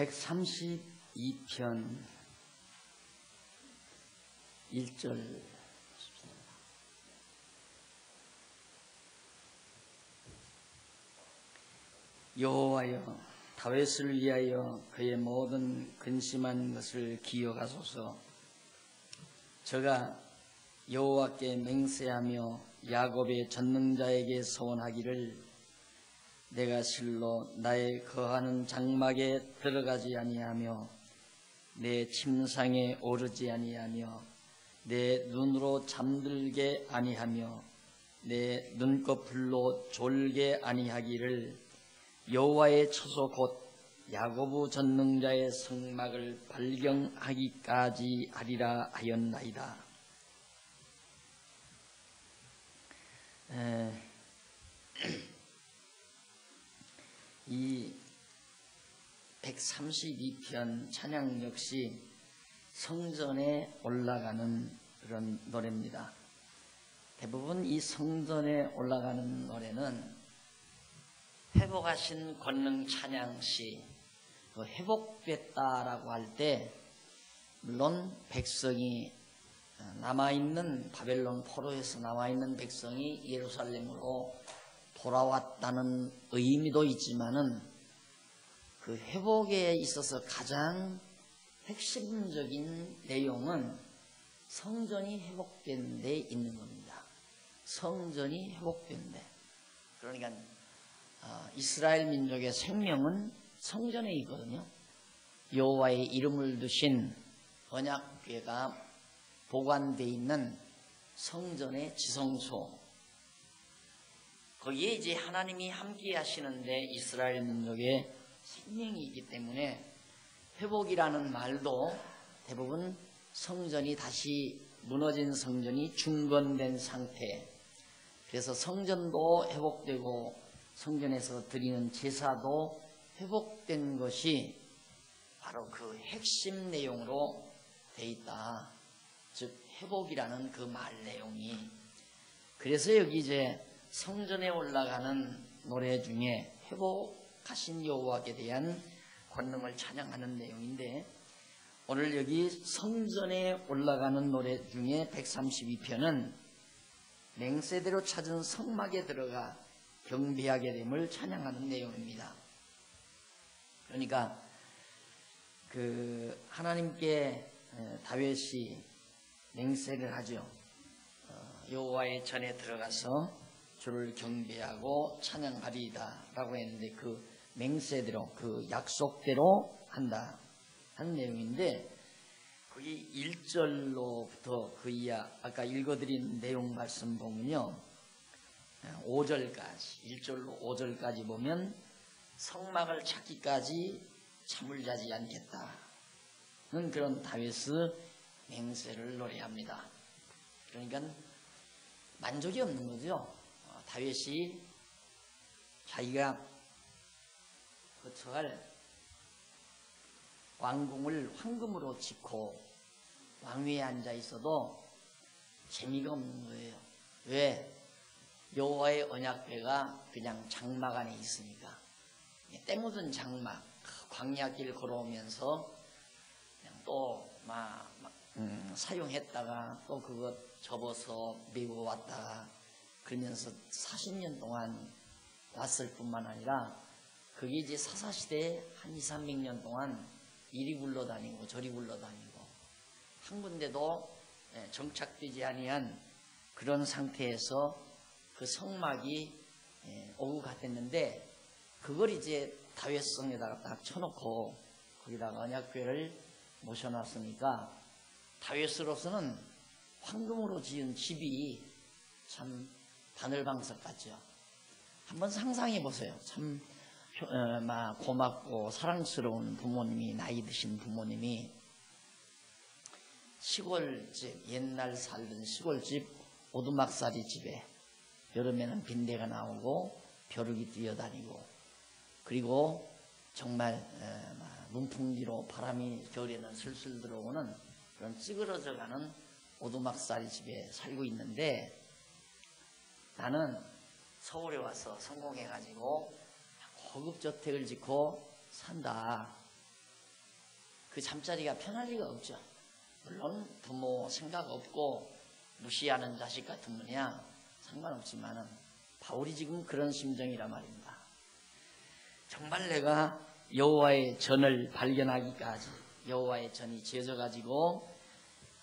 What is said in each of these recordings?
132편 1절. 여호와여, 다윗을 위하여 그의 모든 근심한 것을 기억하소서. 저가 여호와께 맹세하며 야곱의 전능자에게 소원하기를, 내가 실로 나의 거하는 장막에 들어가지 아니하며 내 침상에 오르지 아니하며 내 눈으로 잠들게 아니하며 내 눈꺼풀로 졸게 아니하기를, 여호와의 처소 곧 야곱 전능자의 성막을 발경하기까지 하리라 하였나이다. 이 132편 찬양 역시 성전에 올라가는 그런 노래입니다. 대부분 이 성전에 올라가는 노래는 회복하신 권능 찬양시, 회복됐다라고 할 때 물론 백성이 남아있는, 바벨론 포로에서 남아있는 백성이 예루살렘으로 돌아왔다는 의미도 있지만은, 그 회복에 있어서 가장 핵심적인 내용은 성전이 회복된 데 있는 겁니다. 성전이 회복된 데. 그러니까 이스라엘 민족의 생명은 성전에 있거든요. 여호와의 이름을 두신 언약궤가 보관되어 있는 성전의 지성소, 거기에 이제 하나님이 함께 하시는데 이스라엘 민족의 생명이 있기 때문에 회복이라는 말도 대부분 성전이 다시 무너진 성전이 중건된 상태, 그래서 성전도 회복되고 성전에서 드리는 제사도 회복된 것이 바로 그 핵심 내용으로 되어 있다. 즉 회복이라는 그 말 내용이. 그래서 여기 이제 성전에 올라가는 노래 중에 회복하신 여호와께 대한 권능을 찬양하는 내용인데, 오늘 여기 성전에 올라가는 노래 중에 132편은 맹세대로 찾은 성막에 들어가 경배하게 됨을 찬양하는 내용입니다. 그러니까 하나님께 다윗이 맹세를 하죠. 여호와의 전에 들어가서 주를 경배하고 찬양하리이다 라고 했는데, 그 맹세대로, 그 약속대로 한다 하는 내용인데, 거기 1절로부터 그 이하 아까 읽어드린 내용 말씀 보면요, 5절까지, 1절로 5절까지 보면 성막을 찾기까지 잠을 자지 않겠다는 그런 다윗의 맹세를 노래합니다. 그러니까 만족이 없는 거죠. 다윗이 자기가 거처할 왕궁을 황금으로 짓고 왕위에 앉아 있어도 재미가 없는 거예요. 왜? 여호와의 언약궤가 그냥 장막 안에 있으니까. 때 묻은 장막, 광야길 걸어오면서 그냥 또 사용했다가 또 그것 접어서 메고 왔다가 그러면서 40년 동안 왔을 뿐만 아니라, 그게 이제 사사시대에 한 200~300년 동안 이리 굴러다니고 저리 굴러다니고 한 군데도 정착되지 아니한 그런 상태에서 그 성막이 오고 갔댔는데, 그걸 이제 다윗성에다가 딱 쳐놓고 거기다가 언약궤를 모셔놨으니까 다윗으로서는 황금으로 지은 집이 참 바늘방석 같죠. 한번 상상해 보세요. 참 고맙고 사랑스러운 부모님이, 나이 드신 부모님이 시골집, 옛날 살던 시골집 오두막살이 집에 여름에는 빈대가 나오고 벼룩이 뛰어다니고, 그리고 정말 문풍기로 바람이 겨울에는 슬슬 들어오는 그런 찌그러져가는 오두막살이 집에 살고 있는데, 나는 서울에 와서 성공해가지고 고급 저택을 짓고 산다. 그 잠자리가 편할 리가 없죠. 물론 부모 생각 없고 무시하는 자식 같은 분이야 상관없지만은 바울이 지금 그런 심정이란 말입니다. 정말 내가 여호와의 전을 발견하기까지, 여호와의 전이 지어져 가지고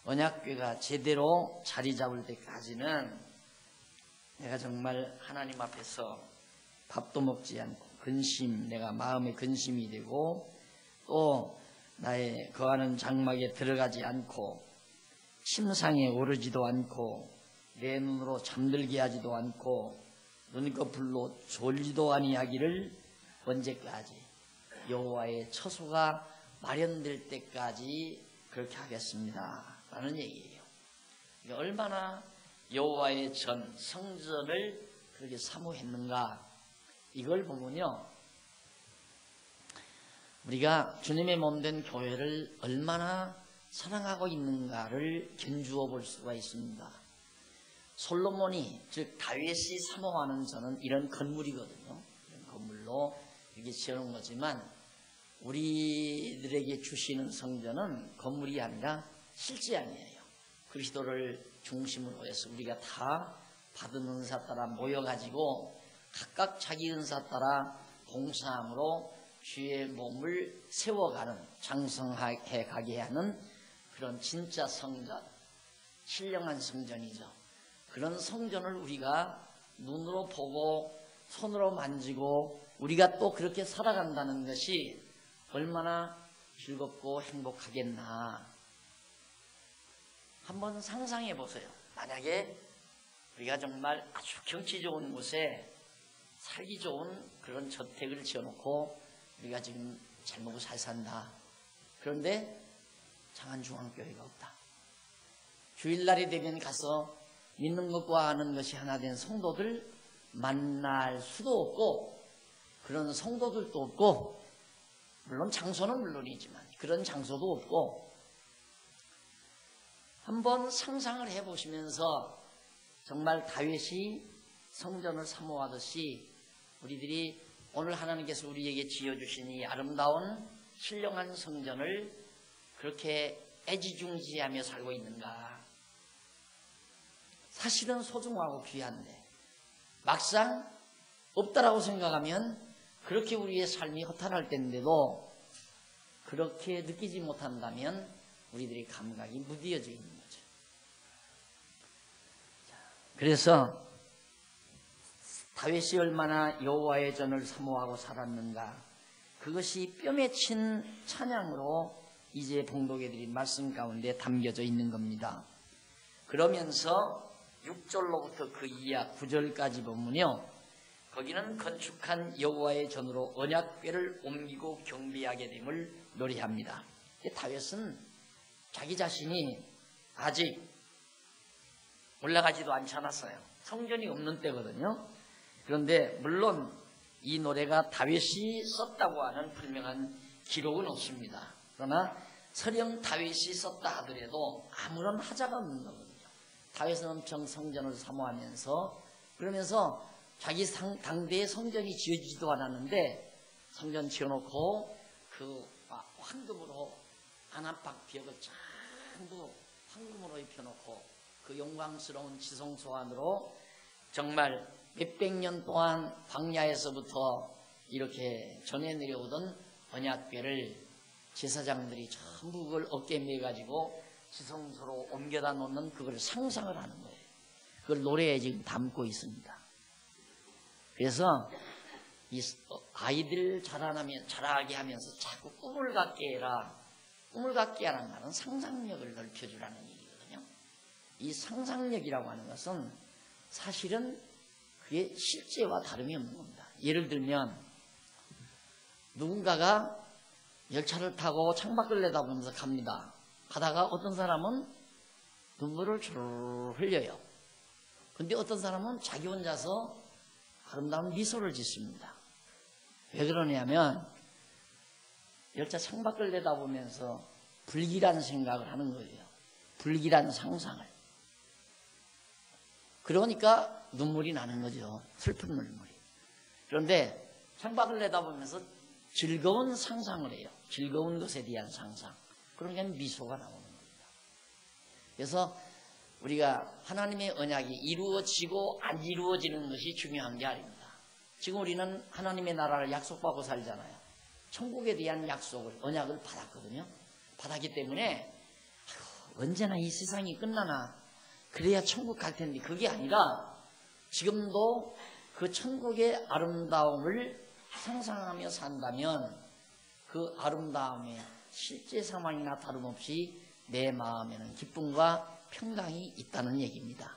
언약궤가 제대로 자리 잡을 때까지는 내가 정말 하나님 앞에서 밥도 먹지 않고 내가 마음의 근심이 되고 또 나의 거하는 장막에 들어가지 않고 침상에 오르지도 않고 내 눈으로 잠들게 하지도 않고 눈꺼풀로 졸지도 아니하기를 언제까지? 여호와의 처소가 마련될 때까지 그렇게 하겠습니다 라는 얘기예요. 얼마나 여호와의 전 성전을 그렇게 사모했는가, 이걸 보면요, 우리가 주님의 몸된 교회를 얼마나 사랑하고 있는가를 견주어 볼 수가 있습니다. 솔로몬이, 즉 다윗이 사모하는 전은 이런 건물이거든요. 이런 건물로 이렇게 지어놓은 거지만 우리들에게 주시는 성전은 건물이 아니라 실제 아니에요. 그리스도를 중심으로 해서 우리가 다 받은 은사 따라 모여가지고 각각 자기 은사 따라 봉사함으로 주의 몸을 세워가는, 장성해 가게 하는 그런 진짜 성전, 신령한 성전이죠. 그런 성전을 우리가 눈으로 보고 손으로 만지고 우리가 또 그렇게 살아간다는 것이 얼마나 즐겁고 행복하겠나. 한번 상상해 보세요. 만약에 우리가 정말 아주 경치 좋은 곳에 살기 좋은 그런 저택을 지어놓고 우리가 지금 잘 먹고 잘 산다. 그런데 장안중앙교회가 없다. 주일날이 되면 가서 믿는 것과 아는 것이 하나 된 성도들 만날 수도 없고 그런 성도들도 없고, 물론 장소는 물론이지만 그런 장소도 없고, 한번 상상을 해보시면서 정말 다윗이 성전을 사모하듯이 우리들이 오늘 하나님께서 우리에게 지어주신 이 아름다운 신령한 성전을 그렇게 애지중지하며 살고 있는가. 사실은 소중하고 귀한데 막상 없다라고 생각하면 그렇게 우리의 삶이 허탄할 텐데도 그렇게 느끼지 못한다면 우리들의 감각이 무뎌져 있는 거죠. 그래서 다윗이 얼마나 여호와의 전을 사모하고 살았는가, 그것이 뼈 맺힌 찬양으로 이제 봉독해 드린 말씀 가운데 담겨져 있는 겁니다. 그러면서 6절로부터 그 이하 9절까지 보면요, 거기는 건축한 여호와의 전으로 언약궤를 옮기고 경배하게 됨을 노래합니다. 다윗은 자기 자신이 아직 올라가지도 않지 않았어요. 성전이 없는 때거든요. 그런데 물론 이 노래가 다윗이 썼다고 하는 분명한 기록은 없습니다. 그러나 설령 다윗이 썼다 하더라도 아무런 하자가 없는 거거든요. 다윗은 엄청 성전을 사모하면서, 그러면서 자기 당대에 성전이 지어지지도 않았는데 성전 지어놓고 그 황금으로 안압박 벽을 전부 황금으로 입혀놓고 그 영광스러운 지성소 안으로 정말 몇백 년 동안 광야에서부터 이렇게 전해 내려오던 언약궤를 제사장들이 전부 그걸 어깨에 매가지고 지성소로 옮겨다 놓는 그걸 상상을 하는 거예요. 그걸 노래에 지금 담고 있습니다. 그래서 이 아이들 자라게 하면서 자꾸 꿈을 갖게 해라. 꿈을 갖게 하라는 말은 상상력을 넓혀주라는 얘기거든요. 이 상상력이라고 하는 것은 사실은 그게 실제와 다름이 없는 겁니다. 예를 들면 누군가가 열차를 타고 창밖을 내다보면서 갑니다. 가다가 어떤 사람은 눈물을 줄 흘려요. 근데 어떤 사람은 자기 혼자서 아름다운 미소를 짓습니다. 왜 그러냐면 열차 창밖을 내다보면서 불길한 생각을 하는 거예요. 불길한 상상을. 그러니까 눈물이 나는 거죠. 슬픈 눈물이. 그런데 창밖을 내다보면서 즐거운 상상을 해요. 즐거운 것에 대한 상상. 그러니까 미소가 나오는 겁니다. 그래서 우리가 하나님의 언약이 이루어지고 안 이루어지는 것이 중요한 게 아닙니다. 지금 우리는 하나님의 나라를 약속받고 살잖아요. 천국에 대한 약속을, 언약을 받았거든요. 받았기 때문에 언제나 이 세상이 끝나나 그래야 천국 갈 텐데, 그게 아니라 지금도 그 천국의 아름다움을 상상하며 산다면 그 아름다움에 실제 상황이나 다름없이 내 마음에는 기쁨과 평강이 있다는 얘기입니다.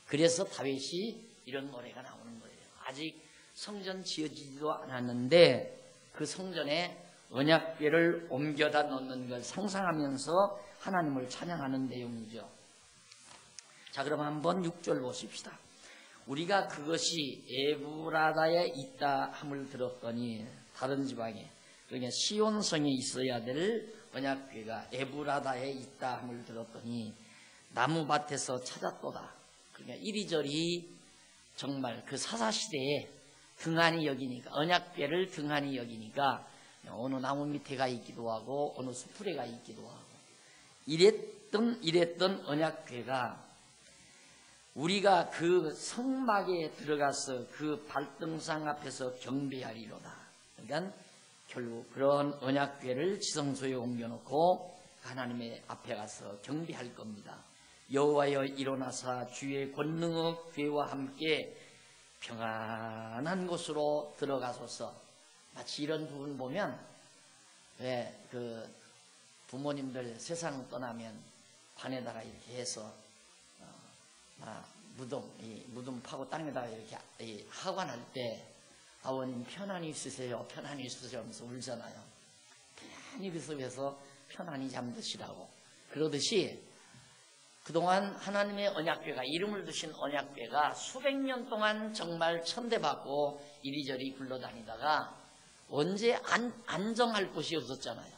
그래서 다윗이 이런 노래가 나오는 거예요. 아직 성전 지어지지도 않았는데 그 성전에 언약궤를 옮겨다 놓는 걸 상상하면서 하나님을 찬양하는 내용이죠. 자, 그럼 한번 6절 보십시다. 우리가 그것이 에브라다에 있다 함을 들었더니, 다른 지방에, 그러니까 시온성에 있어야 될 언약궤가 에브라다에 있다 함을 들었더니 나무밭에서 찾았도다. 그러니까 이리저리 정말 그 사사시대에 등한히 여기니까, 언약궤를 등한히 여기니까 어느 나무 밑에 가 있기도 하고 어느 수풀에 가 있기도 하고 이랬던 언약궤가 우리가 그 성막에 들어가서 그 발등상 앞에서 경배하리로다. 그러니까 결국 그런 언약궤를 지성소에 옮겨놓고 하나님의 앞에 가서 경배할 겁니다. 여호와여 일어나사 주의 권능의 궤와 함께 평안한 곳으로 들어가소서. 마치 이런 부분 보면 왜 그 부모님들 세상 떠나면 관에다가 이렇게 해서 무덤 파고 땅에다가 이렇게 하관할 때 아버님 편안히 있으세요, 편안히 있으세요 하면서 울잖아요. 편안히 그 속에서 편안히 잠드시라고. 그러듯이 그동안 하나님의 언약궤가, 이름을 두신 언약궤가 수백 년 동안 정말 천대받고 이리저리 굴러다니다가 언제 안정할 곳이 없었잖아요.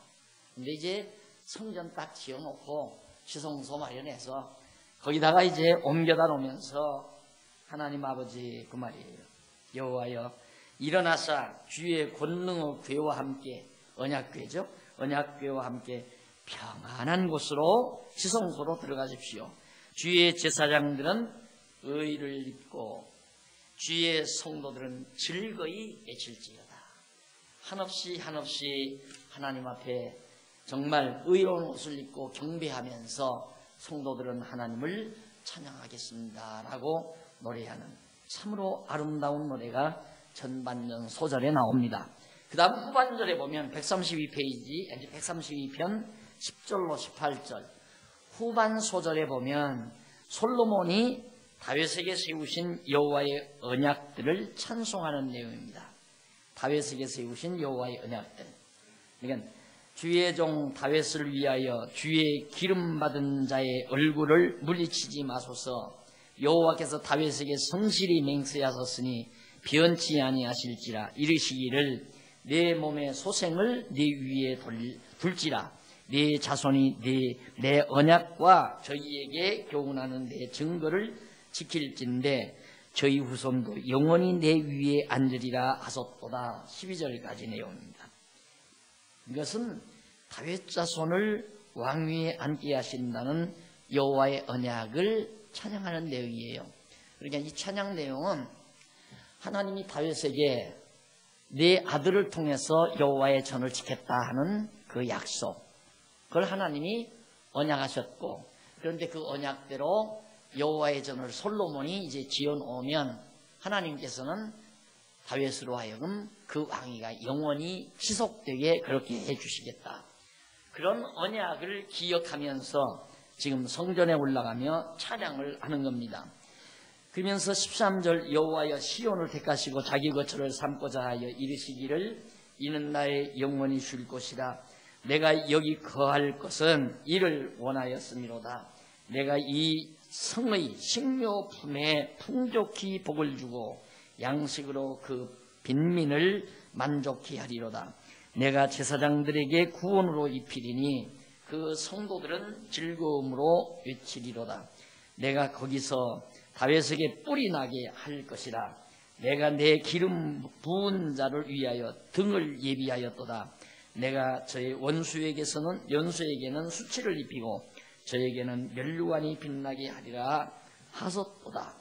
근데 이제 성전 딱 지어놓고 지성소 마련해서 거기다가 이제 옮겨다 놓으면서 하나님 아버지 그 말이에요. 여호와여 일어나사 주의 권능의 궤와 함께, 언약궤죠. 언약궤와 함께 평안한 곳으로 지성소로 들어가십시오. 주의 제사장들은 의를 입고 주의 성도들은 즐거이 외칠지어다. 한없이 하나님 앞에 정말 의로운 옷을 입고 경배하면서 성도들은 하나님을 찬양하겠습니다 라고 노래하는 참으로 아름다운 노래가 전반전 소절에 나옵니다. 그 다음 후반절에 보면 132페이지 132편 10절로 18절 후반 소절에 보면 솔로몬이 다윗에게 세우신 여호와의 언약들을 찬송하는 내용입니다. 다윗에게 세우신 여호와의 언약들. 그러니까 주의 종 다윗을 위하여 주의 기름 받은 자의 얼굴을 물리치지 마소서. 여호와께서 다윗에게 성실히 맹세하셨으니 변치 아니하실지라. 이르시기를 내 몸의 소생을 네 위에 둘지라. 네 자손이 내 언약과 저희에게 교훈하는 내 증거를 지킬진대 저희 후손도 영원히 내 위에 앉으리라 하셨도다. 12절까지 내용입니다. 이것은 다윗 자손을 왕위에 앉게 하신다는 여호와의 언약을 찬양하는 내용이에요. 그러니까 이 찬양 내용은 하나님이 다윗에게 내 아들을 통해서 여호와의 전을 지켰다 하는 그 약속, 그걸 하나님이 언약하셨고, 그런데 그 언약대로 여호와의 전을 솔로몬이 이제 지어놓으면 하나님께서는 다윗으로 하여금 그 왕위가 영원히 지속되게 그렇게 해주시겠다. 그런 언약을 기억하면서 지금 성전에 올라가며 찬양을 하는 겁니다. 그러면서 13절 여호와여 시온을 택하시고 자기 거처를 삼고자 하여 이르시기를 이는 나의 영원히 쉴 곳이라. 내가 여기 거할 것은 이를 원하였음이로다. 내가 이 성의 식료품에 풍족히 복을 주고 양식으로 그 빈민을 만족히 하리로다. 내가 제사장들에게 구원으로 입히리니 그 성도들은 즐거움으로 외치리로다. 내가 거기서 다윗에게 뿔이 나게 할 것이라. 내가 내 기름 부은 자를 위하여 등을 예비하였도다. 내가 저의 연수에게는 수치를 입히고 저에게는 면류관이 빛나게 하리라 하셨도다.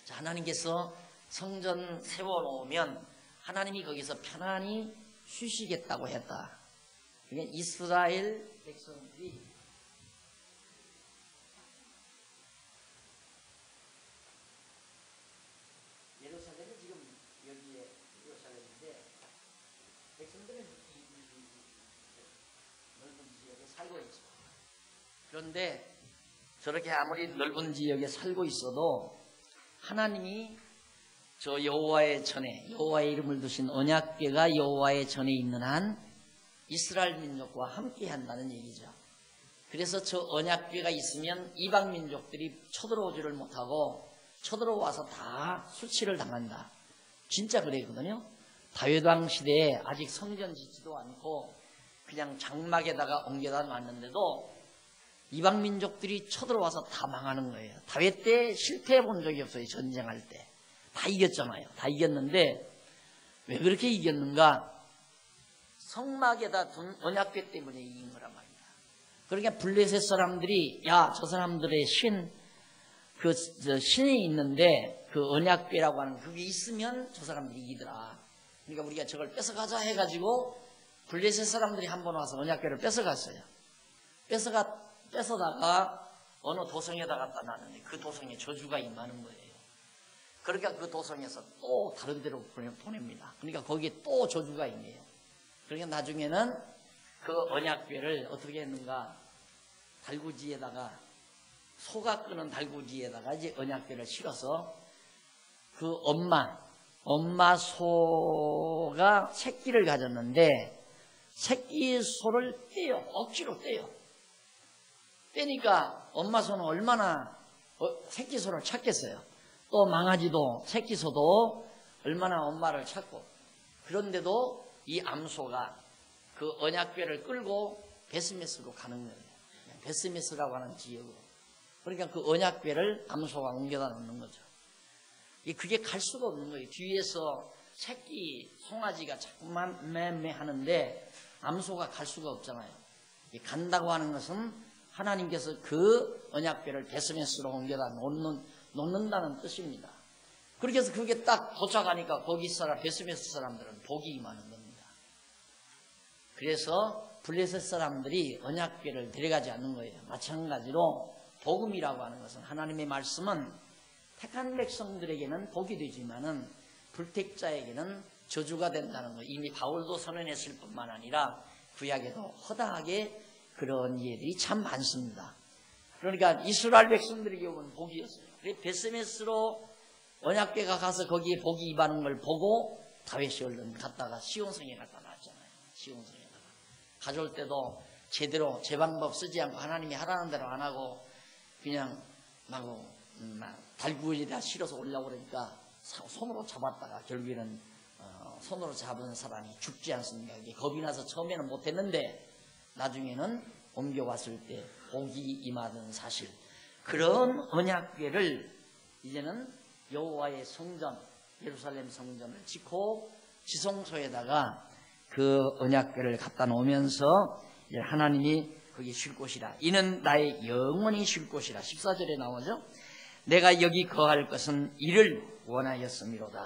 자, 하나님께서 성전 세워놓으면 하나님이 거기서 편안히 쉬시겠다고 했다. 그러니까 이스라엘 백성들이 예루살렘은 지금 여기에 예루살렘인데 백성들은 넓은 지역에 살고 있죠. 그런데 저렇게 아무리 넓은 지역에 살고 있어도 하나님이 저 여호와의 전에, 여호와의 이름을 두신 언약궤가 여호와의 전에 있는 한 이스라엘 민족과 함께 한다는 얘기죠. 그래서 저 언약궤가 있으면 이방 민족들이 쳐들어오지를 못하고 쳐들어와서 다 수치를 당한다. 진짜 그랬거든요. 다윗 왕 시대에 아직 성전 짓지도 않고 그냥 장막에다가 옮겨다 놨는데도 이방 민족들이 쳐들어와서 다 망하는 거예요. 다윗 때 실패해 본 적이 없어요. 전쟁할 때 다 이겼잖아요. 다 이겼는데 왜 그렇게 이겼는가? 성막에다 둔 언약궤 때문에 이긴 거란 말입니다. 그러니까 블레셋 사람들이 야, 저 사람들의 신이 있는데 그 언약궤라고 하는 그게 있으면 저 사람들이 이기더라. 그러니까 우리가 저걸 뺏어가자 해가지고 블레셋 사람들이 한번 와서 언약궤를 뺏어갔어요. 뺏어다가 어느 도성에다 갖다 놨는데 그 도성에 저주가 임하는 거예요. 그러니까 그 도성에서 또 다른 데로 보냅니다. 그러니까 거기에 또 저주가 임해요. 그러니까 나중에는 그 언약궤를 어떻게 했는가? 달구지에다가 소가 끄는 달구지에다가 이제 언약궤를 실어서 그 엄마 소가 새끼를 가졌는데 새끼 소를 떼요. 억지로 떼요. 떼니까 엄마 소는 얼마나 새끼 소를 찾겠어요. 또 망아지도 새끼 소도 얼마나 엄마를 찾고, 그런데도 이 암소가 그 언약궤를 끌고 베스메스로 가는 거예요. 베스메스라고 하는 지역으로. 그러니까 그 언약궤를 암소가 옮겨다 놓는 거죠. 그게 갈 수가 없는 거예요. 뒤에서 새끼 송아지가 자꾸만 매매 하는데 암소가 갈 수가 없잖아요. 간다고 하는 것은 하나님께서 그 언약궤를 베스메스로 옮겨다 놓는다는 뜻입니다. 그렇게 해서 그게 딱 도착하니까 거기 베스메스 사람들은 복이 임하는 겁니다. 그래서 블레셋 사람들이 언약궤를 데려가지 않는 거예요. 마찬가지로 복음이라고 하는 것은, 하나님의 말씀은 택한 백성들에게는 복이 되지만은 불택자에게는 저주가 된다는 거예요. 이미 바울도 선언했을 뿐만 아니라 구약에도 허다하게 그런 예들이 참 많습니다. 그러니까 이스라엘 백성들에게 온 복이었어요. 그래서 베스메스로 언약궤가 가서 거기에 복이 임하는 걸 보고 다윗이 얼른 갔다가 시온성에 갖다 놨잖아요. 시온성에다가 가져올 때도 제대로 제 방법 쓰지 않고 하나님이 하라는 대로 안 하고 그냥 막 달구에다 실어서 올라오고 그러니까 손으로 잡았다가 결국에는 손으로 잡은 사람이 죽지 않습니까? 겁이 나서 처음에는 못했는데 나중에는 옮겨왔을 때 복이 임하던 사실, 그런 언약궤를 이제는 여호와의 성전, 예루살렘 성전을 짓고 지성소에다가 그 언약궤를 갖다 놓으면서 이제 하나님이 거기 쉴 곳이라, 이는 나의 영원히 쉴 곳이라 14절에 나오죠. 내가 여기 거할 것은 이를 원하였음이로다.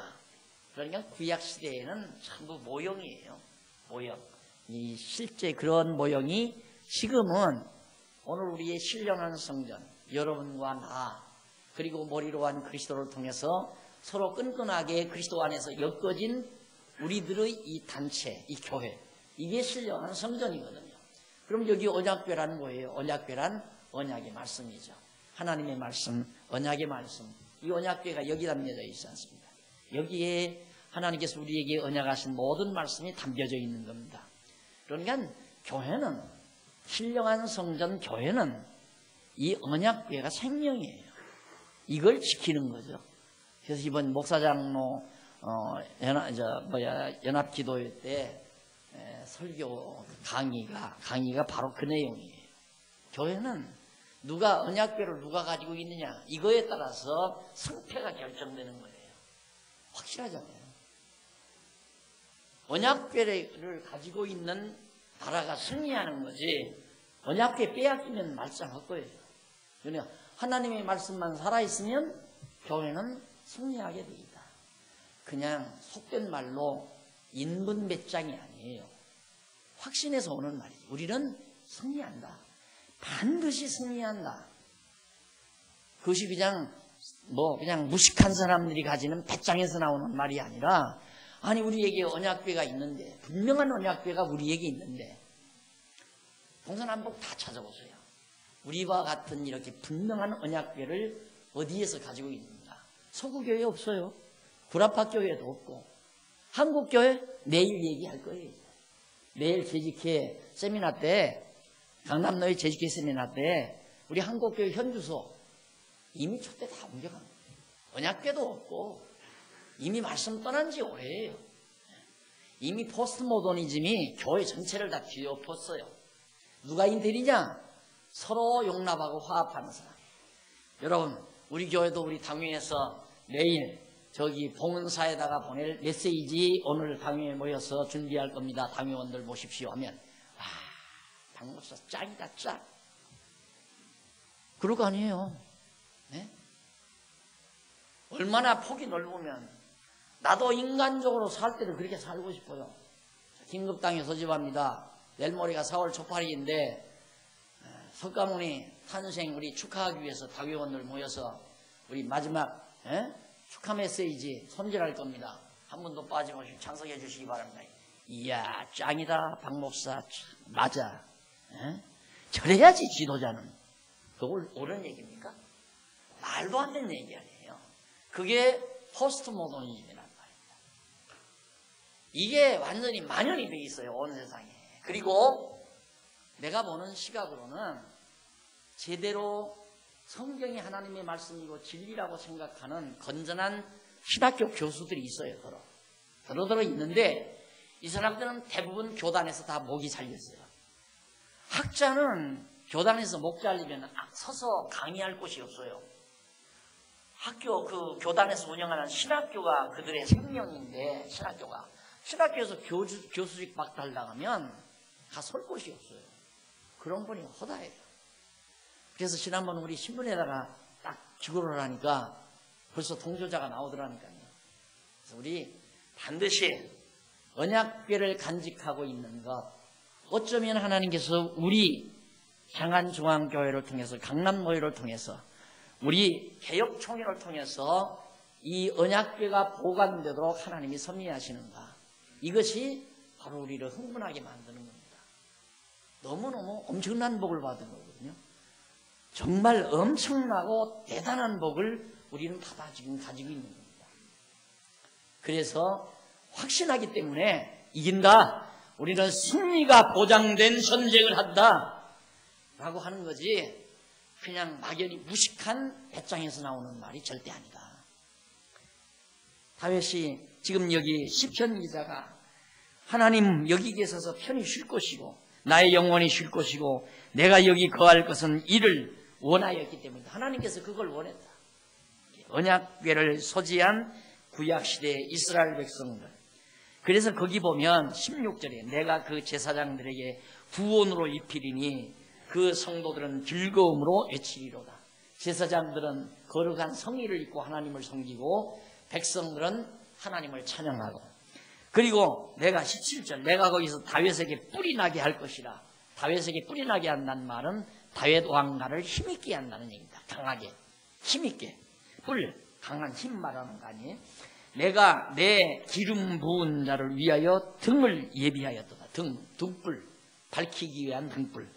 그러니까 구약시대에는 전부 모형이에요. 모형. 이 실제 그런 모형이 지금은 오늘 우리의 신령한 성전, 여러분과 나, 그리고 머리로 한 그리스도를 통해서 서로 끈끈하게 그리스도 안에서 엮어진 우리들의 이 단체, 이 교회, 이게 신령한 성전이거든요. 그럼 여기 언약궤라는 거예요. 언약궤란 언약의 말씀이죠. 하나님의 말씀, 언약의 말씀. 이 언약궤가 여기 담겨져 있지 않습니다. 여기에 하나님께서 우리에게 언약하신 모든 말씀이 담겨져 있는 겁니다. 그러니까 교회는, 신령한 성전 교회는 이 언약궤가 생명이에요. 이걸 지키는 거죠. 그래서 이번 목사장로 연합기도회 때 설교 강의가 바로 그 내용이에요. 교회는 누가 언약궤를 누가 가지고 있느냐, 이거에 따라서 승패가 결정되는 거예요. 확실하잖아요. 언약궤를 가지고 있는 나라가 승리하는 거지, 언약궤 빼앗기면 말짱할 거예요. 그러니까 하나님의 말씀만 살아있으면 교회는 승리하게 돼 있다. 그냥 속된 말로 인분배짱이 아니에요. 확신해서 오는 말이에요. 우리는 승리한다. 반드시 승리한다. 그것이 그냥 무식한 사람들이 가지는 배짱에서 나오는 말이 아니라, 아니 우리에게 언약궤가 있는데, 분명한 언약궤가 우리에게 있는데, 동서남북 다 찾아보세요. 우리와 같은 이렇게 분명한 언약궤를 어디에서 가지고 있는가? 서구교회 없어요. 구라파교회도 없고. 한국교회 내일 얘기할 거예요. 내일 재직회 세미나 때, 강남노예 재직회 세미나 때 우리 한국교회 현주소 이미 초대 다 옮겨간 거예요. 언약궤도 없고 이미 말씀 떠난 지 오래예요. 이미 포스트 모더니즘이 교회 전체를 다 뒤엎었어요. 누가 인텔이냐? 서로 용납하고 화합하는 사람. 여러분, 우리 교회도 우리 당회에서 내일 저기 봉은사에다가 보낼 메시지 오늘 당회에 모여서 준비할 겁니다. 당회원들 모십시오 하면, 와, 박 목사 짱이다 짱. 그럴 거 아니에요. 네? 얼마나 폭이 넓으면, 나도 인간적으로 살 때도 그렇게 살고 싶어요. 긴급당에 소집합니다. 내일 모레가 4월 초팔일인데 석가모니 탄생 우리 축하하기 위해서 당회원들 모여서 우리 마지막 축하 메시지 손질할 겁니다. 한 분도 빠짐없이 참석해 주시기 바랍니다. 이야 짱이다 박 목사. 맞아. 저래야지 지도자는. 그걸 옳은 얘기입니까? 말도 안 되는 얘기 아니에요. 그게 포스트 모더니즘이란 말입니다. 이게 완전히 만연이 돼 있어요, 온 세상에. 그리고 내가 보는 시각으로는 제대로 성경이 하나님의 말씀이고 진리라고 생각하는 건전한 신학교 교수들이 있어요. 더러 있는데 이 사람들은 대부분 교단에서 다 목이 잘렸어요. 학자는 교단에서 목 잘리면 서서 강의할 곳이 없어요. 학교 그 교단에서 운영하는 신학교가 그들의 생명인데, 신학교에서 교수직 박탈당하면 가 설 곳이 없어요. 그런 분이 허다해요. 그래서 지난번 우리 신문에다가 딱 기고를 하니까 벌써 동조자가 나오더라니까요. 그래서 우리 반드시 언약궤를 간직하고 있는 것, 어쩌면 하나님께서 우리 장안중앙교회를 통해서, 강남노예를 통해서, 우리 개혁총회를 통해서 이 언약궤가 보관되도록 하나님이 섭리하시는가, 이것이 바로 우리를 흥분하게 만드는 겁니다. 너무너무 엄청난 복을 받은 거거든요. 정말 엄청나고 대단한 복을 우리는 다 지금 가지고 있는 겁니다. 그래서 확신하기 때문에 이긴다. 우리는 승리가 보장된 전쟁을 한다 라고 하는 거지, 그냥 막연히 무식한 배짱에서 나오는 말이 절대 아니다. 다윗이 지금 여기 시편 기자가 하나님 여기 계셔서 편히 쉴 것이고 나의 영혼이 쉴 것이고 내가 여기 거할 것은 이를 원하였기 때문이다. 하나님께서 그걸 원했다. 언약궤를 소지한 구약시대의 이스라엘 백성들. 그래서 거기 보면 16절에 내가 그 제사장들에게 구원으로 입히리니 그 성도들은 즐거움으로 외치리로다. 제사장들은 거룩한 성의를 입고 하나님을 섬기고 백성들은 하나님을 찬양하고, 그리고 내가 17절 내가 거기서 다윗에게 뿔이 나게 할 것이라. 다윗에게 뿔이 나게 한다는 말은 다윗 왕가를 힘있게 한다는 얘기입니다. 강하게 힘있게, 뿔, 강한 힘 말하는 거 아니에요. 내가 내 기름 부은 자를 위하여 등을 예비하였도다. 등불, 밝히기 위한 등불.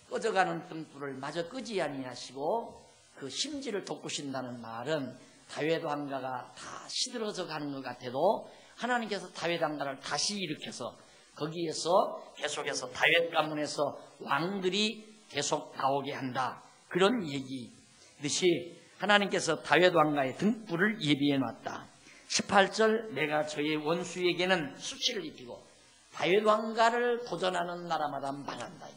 꺼져가는 등불을 마저 끄지 아니하시고 그 심지를 돋구신다는 말은 다윗 왕가가 다 시들어져 가는 것 같아도 하나님께서 다윗 왕가를 다시 일으켜서 거기에서 계속해서 다윗 가문에서 왕들이 계속 나오게 한다. 그런 얘기듯이 하나님께서 다윗 왕가의 등불을 예비해 놨다. 18절 내가 저의 원수에게는 수치를 입히고 다윗 왕가를 도전하는 나라마다 망한다.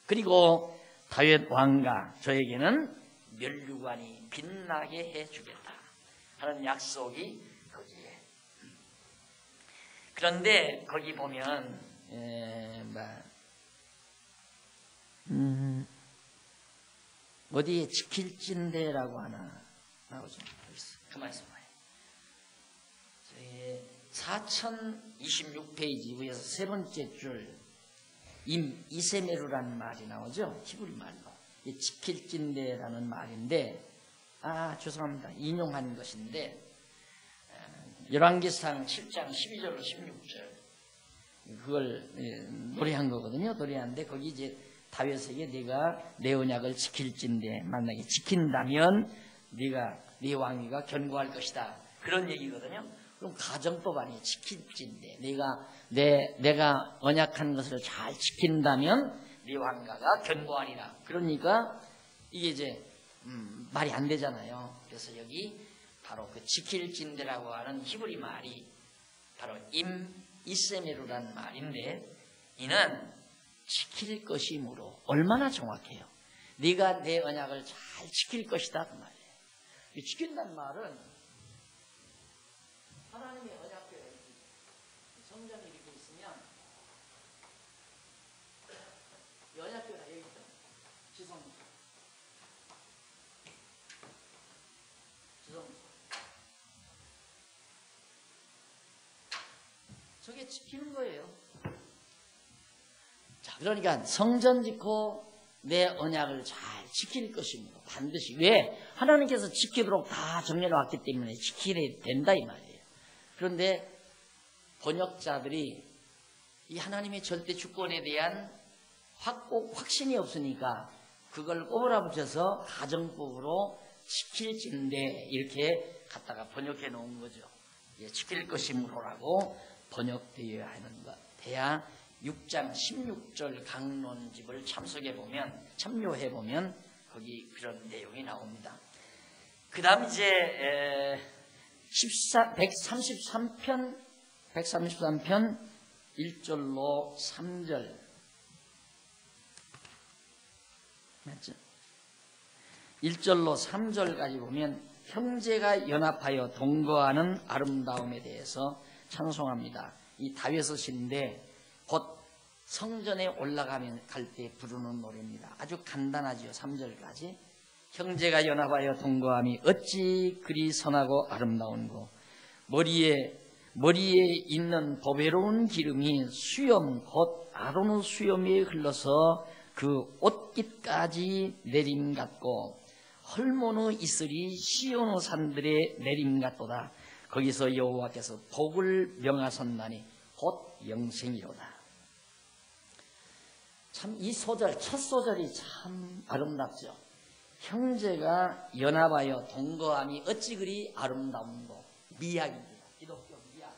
그리고 다윗 왕가 저에게는 면류관이 빛나게 해주겠다. 하는 약속이 거기에. 그런데 거기 보면 어디에 지킬진대라고 하나 나오죠. 그 말씀 봐요. 저희 4026페이지 위에서 세 번째 줄 이세메루라는 말이 나오죠. 히브리 말로. 지킬진대라는 말인데, 죄송합니다. 인용한 것인데, 열왕기상 7장 12절로 16절 그걸 노래한 거거든요. 노래하는데 거기 이제 다윗에게 네가 내 언약을 지킬진대, 만약에 지킨다면 네가 네 왕위가 견고할 것이다. 그런 얘기거든요. 그럼 가정법 아니에요. 지킬진대. 내가 언약한 것을 잘 지킨다면 네 왕가가 견고하리라. 그러니까 이게 이제 말이 안 되잖아요. 그래서 여기 바로 그 지킬진대라고 하는 히브리 말이 바로 이세메루라는 말인데, 이는 지킬 것이므로 얼마나 정확해요. 네가 내 언약을 잘 지킬 것이다 그 말이에요. 이 지킨다는 말은 하나님의 언약궤가 성전이 이렇게 있으면 이 언약궤가 여기 있죠. 지성소. 저게 지키는 거예요. 자, 그러니까 성전 짓고 내 언약을 잘 지킬 것입니다. 반드시. 왜? 하나님께서 지키도록 다 정해놓 왔기 때문에 지켜야 된다 이 말이에요. 그런데 번역자들이 이 하나님의 절대 주권에 대한 확신이 없으니까 그걸 꼬부라붙여서 가정법으로 지킬진대 이렇게 갖다가 번역해 놓은 거죠. 지킬 것이므로라고 번역되어야 하는 것. 대야 6장 16절 강론집을 참여해보면 거기 그런 내용이 나옵니다. 그 다음 이제 133편 1절로 3절 맞죠? 1절로 3절까지 보면 형제가 연합하여 동거하는 아름다움에 대해서 찬송합니다. 이 다윗의 시인데 곧 성전에 올라가면 갈 때 부르는 노래입니다. 아주 간단하지요. 3절까지. 형제가 연합하여 동거함이 어찌 그리 선하고 아름다운고, 머리에 있는 보배로운 기름이 수염 곧 아론의 수염에 흘러서 그 옷깃까지 내림 같고, 헐몬의 이슬이 시온의 산들에 내림 같도다. 거기서 여호와께서 복을 명하셨나니 곧 영생이로다. 참 이 소절, 첫 소절이 참 아름답죠. 형제가 연합하여 동거함이 어찌 그리 아름다운고. 미학입니다. 기독교 미학.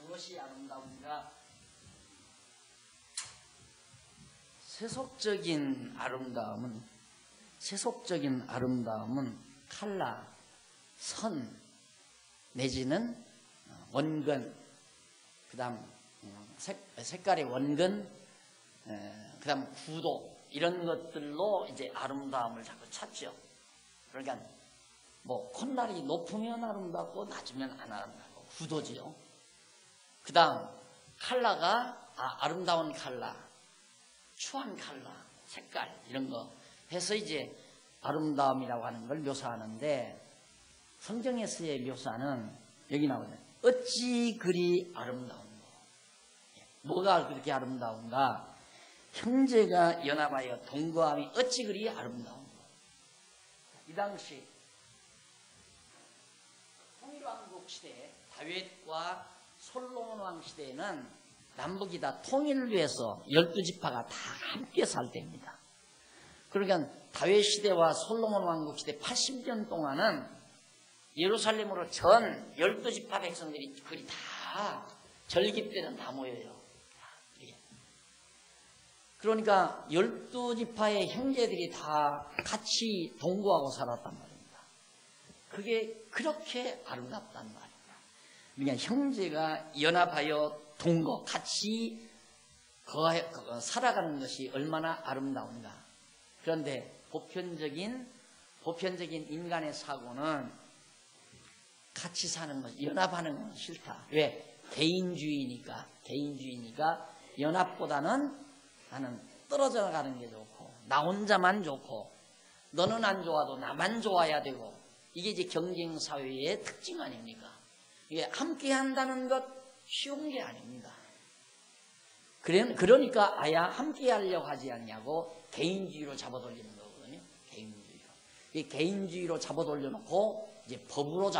무엇이 아름다운가? 세속적인 아름다움은 칼라, 선 내지는 원근, 그 다음 색깔의 원근, 그 다음 구도, 이런 것들로 이제 아름다움을 자꾸 찾죠. 그러니까 뭐 콧날이 높으면 아름답고 낮으면 안 아름답고 구도지요. 그 다음 칼라가 아름다운 칼라, 추한 칼라, 색깔 이런 거 해서 이제 아름다움이라고 하는 걸 묘사하는데, 성경에서의 묘사는 여기 나오네. 어찌 그리 아름다운가. 뭐가 그렇게 아름다운가? 형제가 연합하여 동거함이 어찌 그리 아름다운가. 이 당시 통일왕국 시대, 다윗과 솔로몬 왕 시대에는 남북이 다 통일을 위해서 12지파가 다 함께 살 때입니다. 그러니까 다윗 시대와 솔로몬 왕국 시대 80년 동안은 예루살렘으로 전 12지파 백성들이 거의 다 절기 때는 다 모여요. 그러니까 12지파의 형제들이 다 같이 동거하고 살았단 말입니다. 그게 그렇게 아름답단 말이에요. 그러니까 형제가 연합하여 동거 같이 살아가는 것이 얼마나 아름다운가. 그런데 보편적인 인간의 사고는 같이 사는 것, 연합하는 건 싫다. 왜? 개인주의니까 연합보다는 나는 떨어져 나가는 게 좋고, 나 혼자만 좋고, 너는 안 좋아도 나만 좋아야 되고, 이게 이제 경쟁사회의 특징 아닙니까? 이게 함께 한다는 것 쉬운 게 아닙니다. 그러니까 아야 함께 하려고 하지 않냐고 개인주의로 잡아돌리는 거거든요. 개인주의로. 이 개인주의로 잡아돌려놓고 이제 법으로